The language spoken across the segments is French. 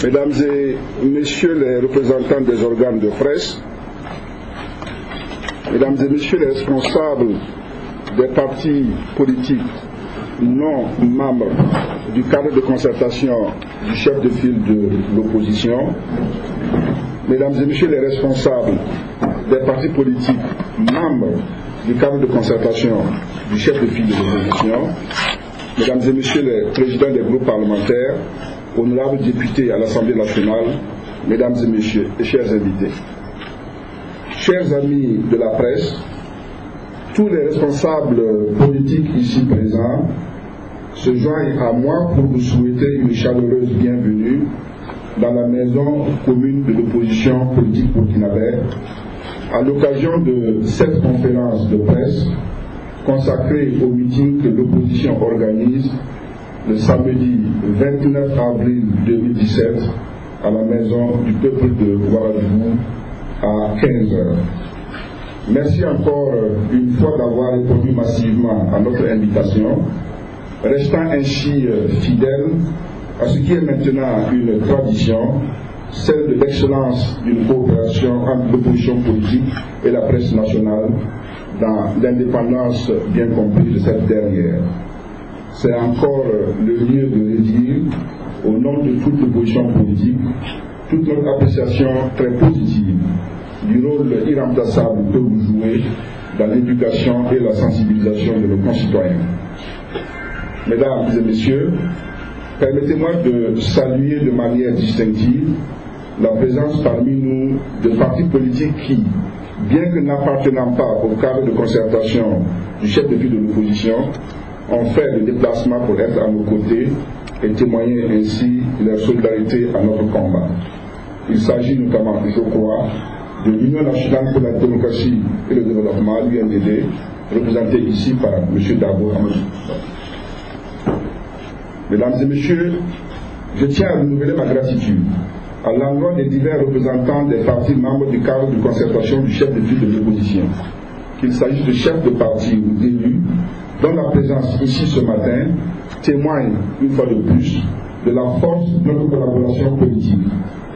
Mesdames et Messieurs les représentants des organes de presse, Mesdames et Messieurs les responsables des partis politiques non membres du cadre de concertation du chef de file de l'opposition, Mesdames et Messieurs les responsables des partis politiques membres du cadre de concertation du chef de file de l'opposition, Mesdames et Messieurs les présidents des groupes parlementaires, honorables députés à l'Assemblée nationale, Mesdames et Messieurs et chers invités. Chers amis de la presse, tous les responsables politiques ici présents se joignent à moi pour vous souhaiter une chaleureuse bienvenue dans la maison commune de l'opposition politique burkinabé à l'occasion de cette conférence de presse consacrée au meeting que l'opposition organise le samedi 29 avril 2017 à la maison du peuple de Ouagadougou à 15h. Merci encore une fois d'avoir répondu massivement à notre invitation, restant ainsi fidèle à ce qui est maintenant une tradition, celle de l'excellence d'une coopération entre l'opposition politique et la presse nationale dans l'indépendance bien comprise de cette dernière. C'est encore le lieu de redire, au nom de toute l'opposition politique, toute notre appréciation très positive du rôle irremplaçable que vous jouez dans l'éducation et la sensibilisation de nos concitoyens. Mesdames et Messieurs, permettez-moi de saluer de manière distinctive la présence parmi nous de partis politiques qui, bien que n'appartenant pas au cadre de concertation du chef de file de l'opposition, ont fait le déplacement pour être à nos côtés et témoigner ainsi leur solidarité à notre combat. Il s'agit notamment, je crois, de l'Union nationale pour la démocratie et le développement, l'UNDD, représentée ici par M. Dabo Amadou. Mesdames et Messieurs, je tiens à renouveler ma gratitude à l'endroit des divers représentants des partis membres du cadre de concertation du chef de file de l'opposition, qu'il s'agisse de chefs de parti ou d'élus, dont la présence ici ce matin témoigne une fois de plus de la force de notre collaboration politique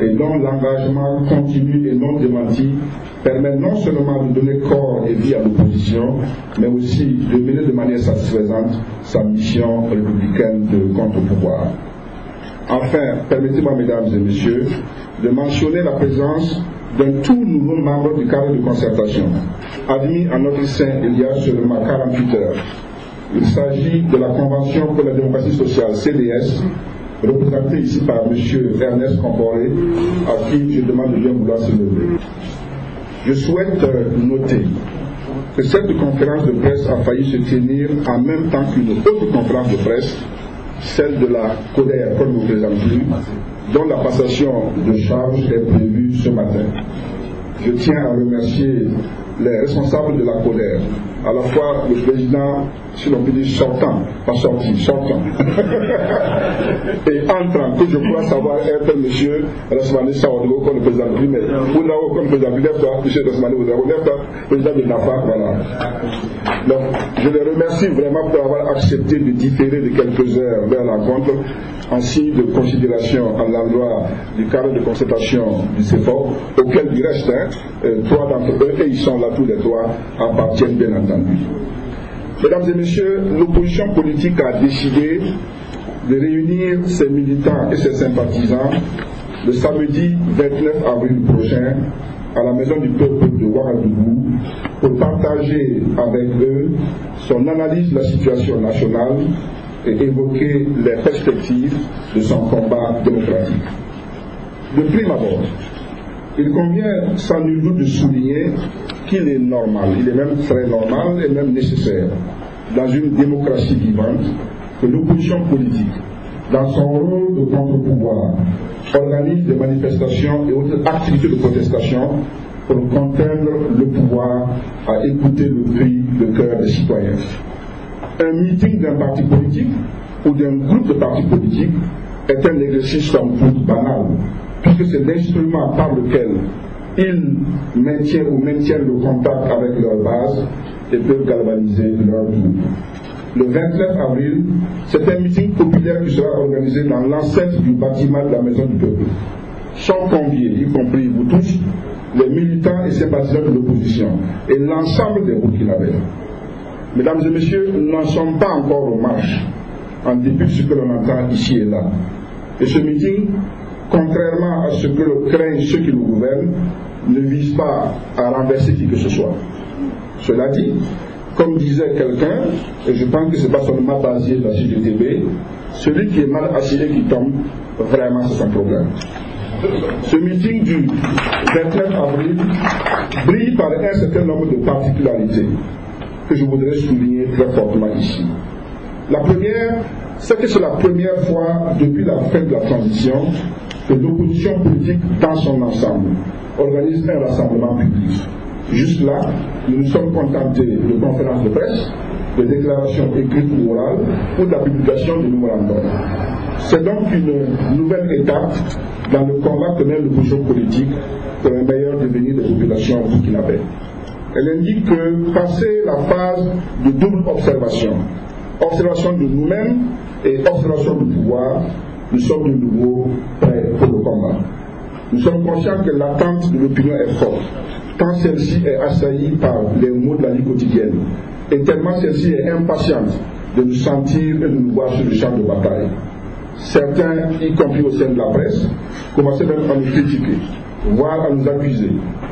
et dont l'engagement continu et non démenti permet non seulement de donner corps et vie à l'opposition, mais aussi de mener de manière satisfaisante sa mission républicaine de contre-pouvoir. Enfin, permettez-moi, Mesdames et Messieurs, de mentionner la présence d'un tout nouveau membre du cadre de concertation, admis à notre sein il y a seulement 48 heures. Il s'agit de la Convention pour la démocratie sociale, CDS, représentée ici par M. Ernest Comporé, à qui je demande de bien vouloir se lever. Je souhaite noter que cette conférence de presse a failli se tenir en même temps qu'une autre conférence de presse, celle de la CODER, comme nous ne présente plus, dont la passation de charge est prévue ce matin. Je tiens à remercier les responsables de la CODER, à la fois le président, si l'on peut dire sortant, pas sorti, sortant, et entrant, que je crois savoir être M. Rasmani Saouadou, comme le président du mais vous n'avez comme président du M. Rasmani, vous avez président de NAFA, voilà. Donc, je les remercie vraiment pour avoir accepté de différer de quelques heures vers la rencontre, en signe de considération à l'endroit du cadre de concertation du CEPOC, auquel du reste, trois d'entre eux, et ils sont là tous les trois, appartiennent bien entendu. Mesdames et Messieurs, l'opposition politique a décidé de réunir ses militants et ses sympathisants le samedi 29 avril prochain à la maison du peuple de Ouagadougou pour partager avec eux son analyse de la situation nationale et évoquer les perspectives de son combat démocratique. De prime abord, il convient sans nul doute de souligner qu'il est normal, il est même très normal et même nécessaire, dans une démocratie vivante, que l'opposition politique, dans son rôle de contre-pouvoir, organise des manifestations et autres activités de protestation pour contraindre le pouvoir à écouter le cri de cœur des citoyens. Un meeting d'un parti politique ou d'un groupe de partis politiques est un exercice somme toute banal, puisque c'est l'instrument par lequel ils maintiennent le contact avec leur base et peuvent galvaniser leur tour. le 29 avril, c'est un meeting populaire qui sera organisé dans l'enceinte du bâtiment de la Maison du Peuple. Sont conviés, y compris vous tous, les militants et sympathisants de l'opposition et l'ensemble des Burkinabés. Mesdames et messieurs, nous n'en sommes pas encore aux marches, en dépit de ce que l'on entend ici et là. Et ce meeting, contrairement à ce que craignent ceux qui nous gouvernent, ne vise pas à renverser qui que ce soit. Cela dit, comme disait quelqu'un, et je pense que ce n'est pas seulement basé de la CGTB, celui qui est mal assis et qui tombe, vraiment c'est son problème. Ce meeting du 29 avril brille par un certain nombre de particularités que je voudrais souligner très fortement ici. La première, c'est que c'est la première fois depuis la fin de la transition que l'opposition politique dans son ensemble organise un rassemblement public. Juste là, nous nous sommes contentés de conférences de presse, de déclarations écrites ou orales ou de la publication de mémorandums. C'est donc une nouvelle étape dans le combat que mène l'opposition politique pour un meilleur devenir des populations burkinabées. Elle indique que, passé la phase de double observation, observation de nous-mêmes et observation du pouvoir, nous sommes de nouveau prêts pour le combat. Nous sommes conscients que l'attente de l'opinion est forte, tant celle-ci est assaillie par les maux de la vie quotidienne, et tellement celle-ci est impatiente de nous sentir et de nous voir sur le champ de bataille. Certains, y compris au sein de la presse, commençaient même à nous critiquer, voire à nous accuser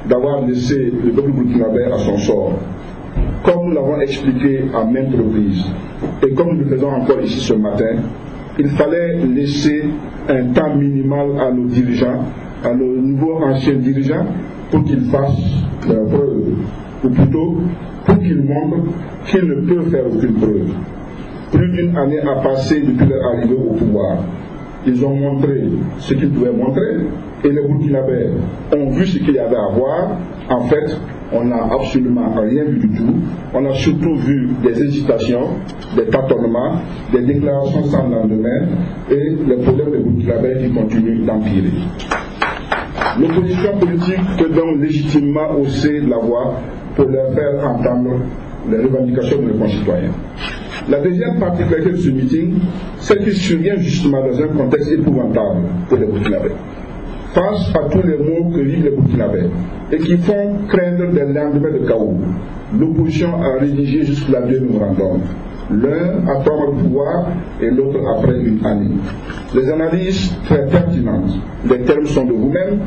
d'avoir laissé le peuple burkinabé à son sort. Comme nous l'avons expliqué à maintes reprises, et comme nous le faisons encore ici ce matin, il fallait laisser un temps minimal à nos dirigeants, à nos nouveaux anciens dirigeants, pour qu'ils fassent leur preuve, ou plutôt pour qu'ils montrent qu'ils ne peuvent faire aucune preuve. Plus d'une année a passé depuis leur arrivée au pouvoir. Ils ont montré ce qu'ils pouvaient montrer et les Burkinabés ont vu ce qu'il y avait à voir. En fait, on n'a absolument rien vu du tout. On a surtout vu des hésitations, des tâtonnements, des déclarations sans lendemain et les problèmes des Burkinabés qui continuent d'empirer. L'opposition politique peut donc légitimement hausser la voix pour leur faire entendre les revendications de nos concitoyens. La deuxième particularité de ce meeting, c'est qu'il survient justement dans un contexte épouvantable pour les Burkinabés. Face à tous les maux que vivent les Burkinabés et qui font craindre des lendemains de chaos, l'opposition a rédigé jusque-là 2 mémorandums. L'un à 3 mois de pouvoir et l'autre après une année. Les analyses très pertinentes, les termes sont de vous-même,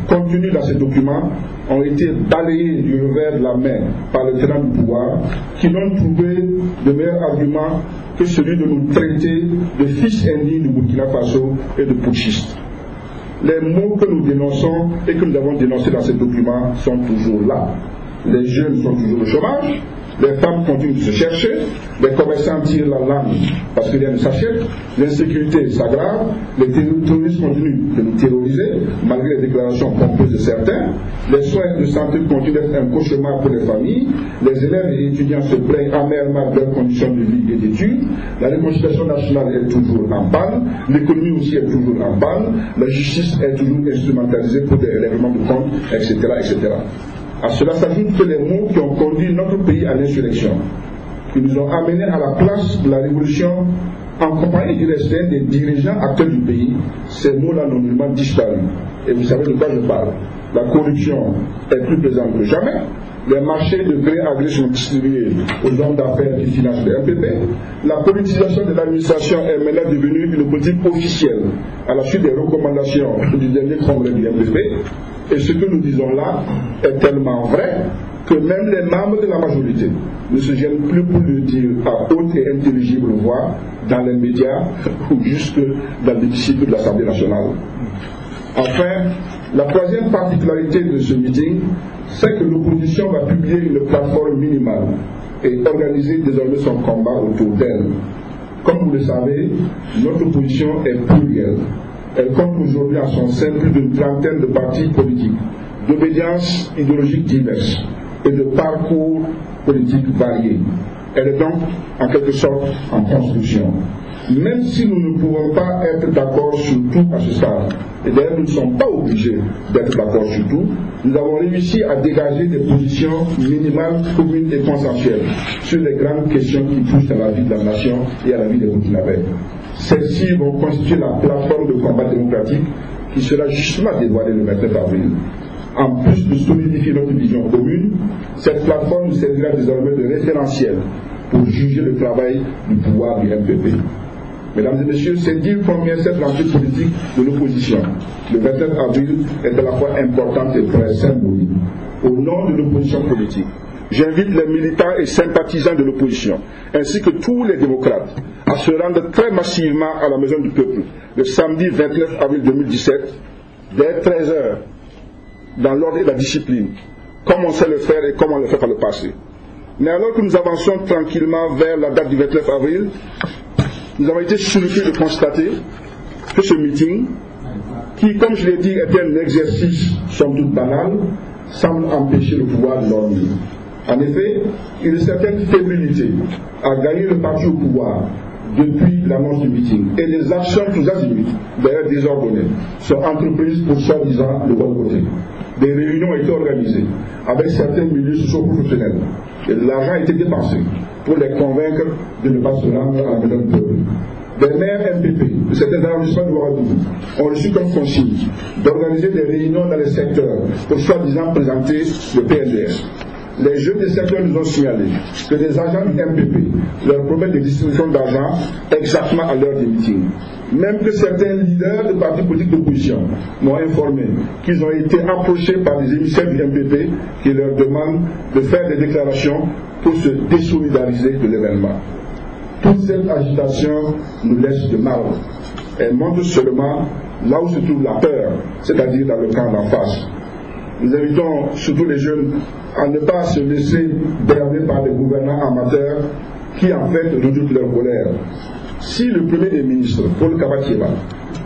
contenus dans ces documents, ont été balayés du revers de la main par les tenants du pouvoir qui n'ont trouvé de meilleur argument que celui de nous traiter de fils indignes du Burkina Faso et de putschistes. Les mots que nous dénonçons et que nous avons dénoncés dans ces documents sont toujours là. Les jeunes sont toujours au chômage, les femmes continuent de se chercher, les commerçants tirent la langue parce que rien ne s'achète, l'insécurité s'aggrave, les terroristes continuent de nous terroriser malgré les déclarations pompeuses de certains, les soins de santé continuent d'être un cauchemar pour les familles, les élèves et étudiants se plaignent amèrement de leurs conditions de vie et d'études, la réconciliation nationale est toujours en panne, l'économie aussi est toujours en panne, la justice est toujours instrumentalisée pour des règlements de compte, etc., etc. À cela s'ajoutent que les mots qui ont conduit notre pays à l'insurrection, qui nous ont amenés à la place de la révolution en compagnie du reste des dirigeants actuels du pays, ces mots-là n'ont nullement disparu. Et vous savez de quoi je parle. La corruption est plus présente que jamais. Les marchés de gré à gré sont distribués aux hommes d'affaires qui financent le MPP. La politisation de l'administration est maintenant devenue une politique officielle à la suite des recommandations du dernier congrès du MPP. Et ce que nous disons là est tellement vrai que même les membres de la majorité ne se gênent plus pour le dire à haute et intelligible voix dans les médias ou jusque dans l'hémicycle de l'Assemblée nationale. Enfin, la troisième particularité de ce meeting, c'est que l'opposition va publier une plateforme minimale et organiser désormais son combat autour d'elle. Comme vous le savez, notre opposition est plurielle. Elle compte aujourd'hui en son sein plus d'une trentaine de partis politiques, d'obédiences idéologiques diverses et de parcours politiques variés. Elle est donc en quelque sorte en construction. même si nous ne pouvons pas être d'accord sur tout à ce stade, et d'ailleurs nous ne sommes pas obligés d'être d'accord sur tout, nous avons réussi à dégager des positions minimales, communes et consensuelles sur les grandes questions qui touchent à la vie de la nation et à la vie des Burkinabés. Celles-ci vont constituer la plateforme de combat démocratique qui sera justement dévoilée le 29 avril. En plus de solidifier notre vision commune, cette plateforme servira désormais de référentiel pour juger le travail du pouvoir du MPP. Mesdames et messieurs, c'est dire combien cette rentrée politique de l'opposition, le 29 avril, est à la fois importante et très symbolique. Au nom de l'opposition politique, j'invite les militants et sympathisants de l'opposition, ainsi que tous les démocrates, à se rendre très massivement à la Maison du Peuple, le samedi 29 avril 2017, dès 13h, dans l'ordre et la discipline, comme on sait le faire et comme on le fait par le passé. Mais alors que nous avançons tranquillement vers la date du 29 avril, nous avons été surpris de constater que ce meeting, qui, comme je l'ai dit, était un exercice somme toute banal, semble empêcher le pouvoir de dormir. En effet, une certaine fébrilité a gagné le parti au pouvoir depuis l'annonce du meeting, et les actions tous azimuts, d'ailleurs désordonnées, sont entreprises pour soi-disant de bon côté. Des réunions ont été organisées avec certains milieux socio-professionnels, et l'argent a été dépensé pour les convaincre de ne pas se rendre à la Maison du Peuple. Des maires MPP de certains arrondissements de Ouagadougou ont reçu comme consigne d'organiser des réunions dans les secteurs pour soi-disant présenter le PNDS. Les jeunes des secteurs nous ont signalé que des agents du MPP leur promettent des distributions d'argent exactement à l'heure des meetings. Même que certains leaders de partis politiques d'opposition m'ont informé qu'ils ont été approchés par des émissaires du MPP qui leur demandent de faire des déclarations pour se désolidariser de l'événement. Toute cette agitation nous laisse de marbre. Elle montre seulement là où se trouve la peur, c'est-à-dire dans le camp d'en face. Nous invitons surtout les jeunes à ne pas se laisser berner par des gouvernants amateurs qui en fait redoutent leur colère. Si le premier des ministres, Paul Kabatieba,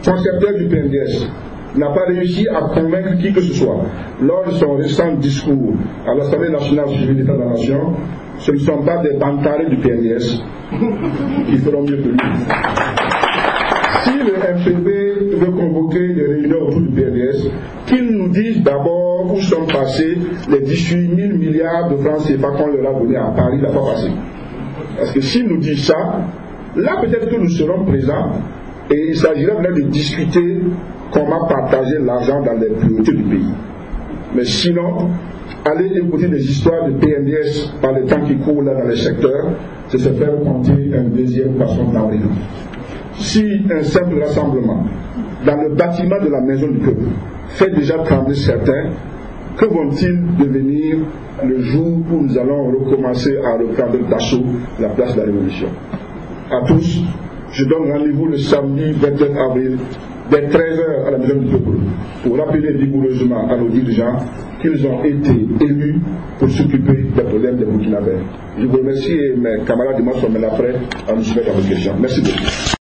concepteur du PNDS, n'a pas réussi à convaincre qui que ce soit lors de son récent discours à l'Assemblée nationale sur l'État de la Nation, ce ne sont pas des bantarés du PNDS qui feront mieux que lui. Si le MPP veut convoquer des réunions autour du PNDS, qu'ils nous disent d'abord où sont passés les 18 000 milliards de francs CFA qu'on leur a donné à Paris la fois passée. Parce que s'ils nous disent ça, là peut-être que nous serons présents et il s'agira maintenant de discuter comment partager l'argent dans les priorités du pays. Mais sinon, aller écouter des histoires de PNDS par les temps qui courent là dans les secteurs, c'est se faire compter un deuxième poisson d'avril. Si un simple rassemblement dans le bâtiment de la Maison du Peuple fait déjà trembler certains, que vont-ils devenir le jour où nous allons recommencer à reprendre d'assaut la place de la Révolution? À tous, je donne rendez-vous le samedi 29 avril dès 13h à la Maison du Peuple pour rappeler vigoureusement à nos dirigeants qu'ils ont été élus pour s'occuper des problèmes des Burkinabés. Je vous remercie et mes camarades de moi sont maintenant prêts à nous soumettre à vos questions. Merci beaucoup.